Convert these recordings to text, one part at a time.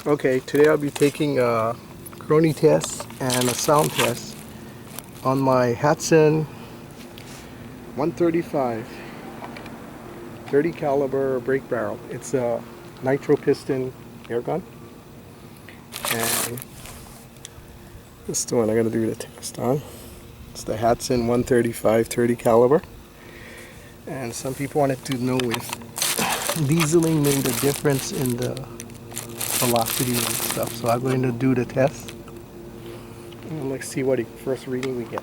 Okay, today I'll be taking a Chroney test and a sound test on my Hatsan 135 30 caliber brake barrel. It's a nitro piston air gun, and this is the one I'm going to do the test on. It's the Hatsan 135 30 caliber, and some people wanted to know if Dieseling made a difference in the velocity and stuff, so I'm going to do the test and let's see what first reading we get.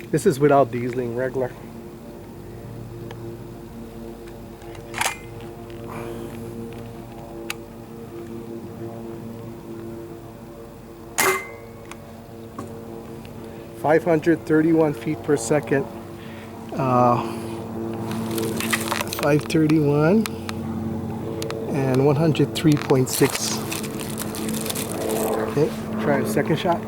This is without Dieseling, regular. (531 feet per second). 531 and 103.6. Okay, try a second shot.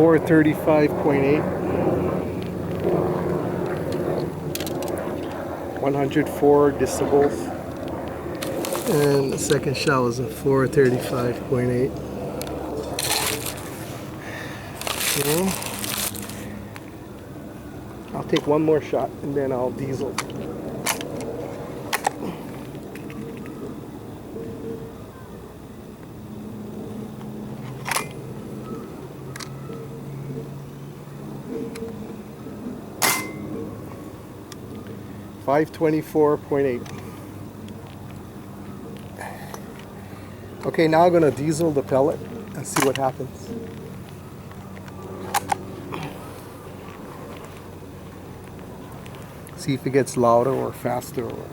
.8 104 decibels, and the second shot was a 435.8. Okay. I'll take one more shot and then I'll diesel. .524.8. Okay, now I'm gonna diesel the pellet and see what happens. See if it gets louder or faster or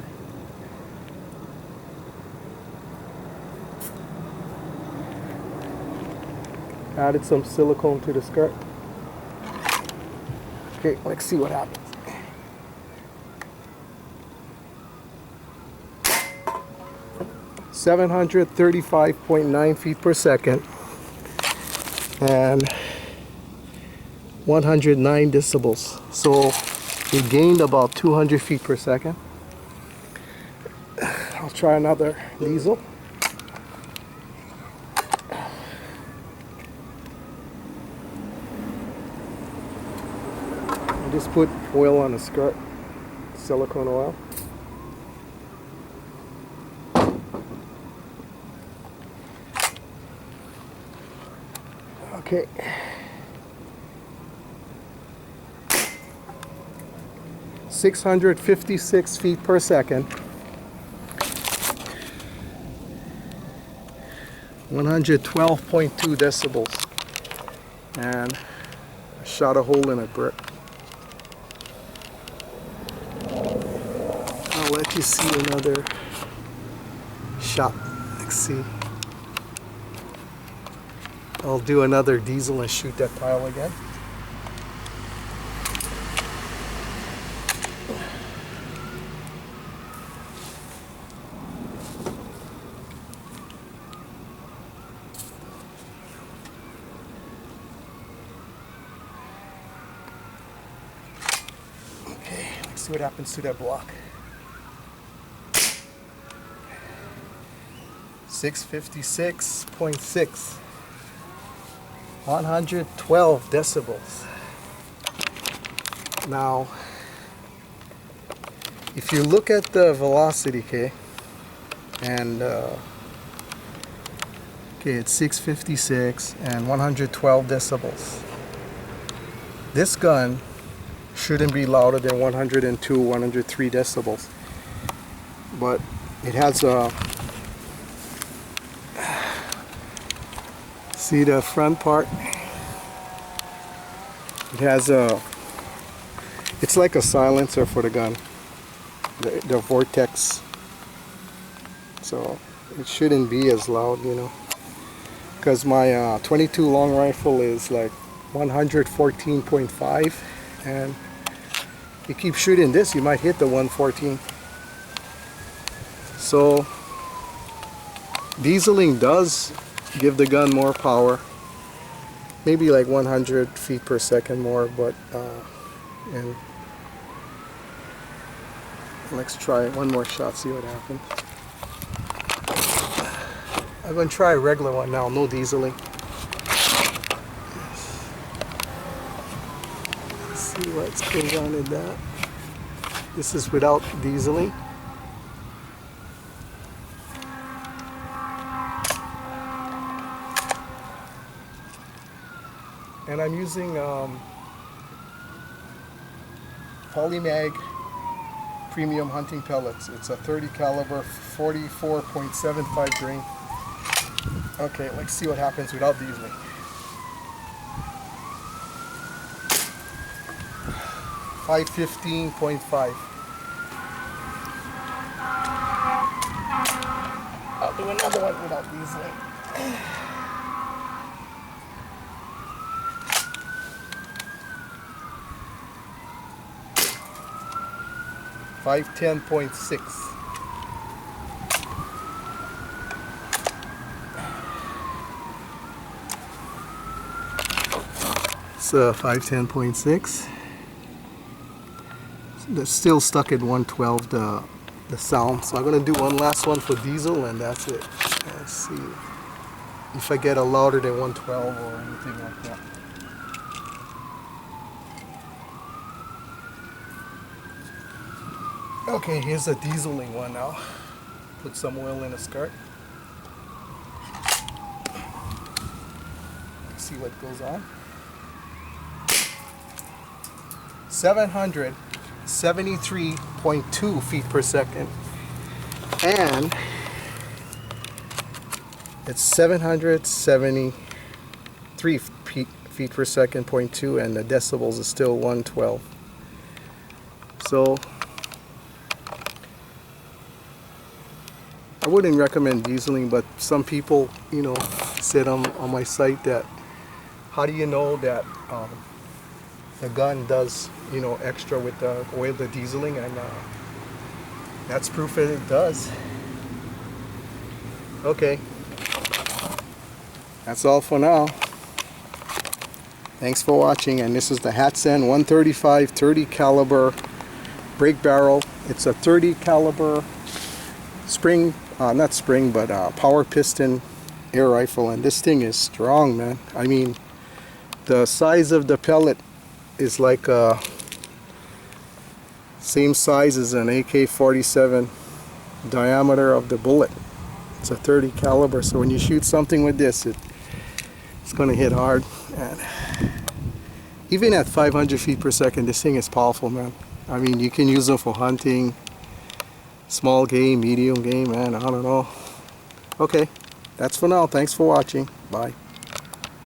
added some silicone to the skirt. Okay, let's see what happens. .735.9 feet per second and 109 decibels. So it gained about 200 feet per second. I'll try another diesel. I just put oil on the skirt, silicone oil. Okay. .656 feet per second. 112.2 decibels. And I shot a hole in a brick. I'll let you see another shot. Let's see. I'll do another diesel and shoot that pile again. Okay, let's see what happens to that block. 656.6. 112 decibels. Now, if you look at the velocity, okay, and okay, it's 656 and 112 decibels. This gun shouldn't be louder than 102, 103 decibels, but it has a, see the front part? It has a, it's like a silencer for the gun, the vortex. So it shouldn't be as loud, you know, because my 22 long rifle is like 114.5 and you keep shooting this, you might hit the 114. So Dieseling does give the gun more power, maybe like 100 feet per second more, but and let's try one more shot, see what happens. I'm going to try a regular one now, no Dieseling. Let's see what's going on in that. This is without Dieseling. And I'm using Polymag premium hunting pellets. It's a 30 caliber, 44.75 grain. Okay, let's see what happens without Dieseling. .5. I'll do another one without Dieseling. 510.6. So 510.6. They're still stuck at 112 the sound. So I'm gonna do one last one for diesel and that's it. Let's see if I get a louder than 112 or anything like that. Okay, here's a Dieseling one now. Put some oil in a skirt. See what goes on. 773.2 feet per second. And it's 773 feet per second, 0.2, and the decibels is still 112. So I wouldn't recommend Dieseling, but some people, you know, said on my site that how do you know that the gun does, you know, extra with the oil, the Dieseling, and that's proof that it does. Okay, that's all for now. Thanks for watching, and this is the Hatsan 135 30 caliber break barrel. It's a 30 caliber spring, not spring, but power piston air rifle, and this thing is strong, man. I mean, the size of the pellet is like same size as an AK-47 diameter of the bullet. It's a 30 caliber, so when you shoot something with this, it's going to hit hard. And even at 500 feet per second, this thing is powerful, man. I mean, you can use them for hunting, small game, medium game, man, I don't know. Okay, that's for now. Thanks for watching. Bye.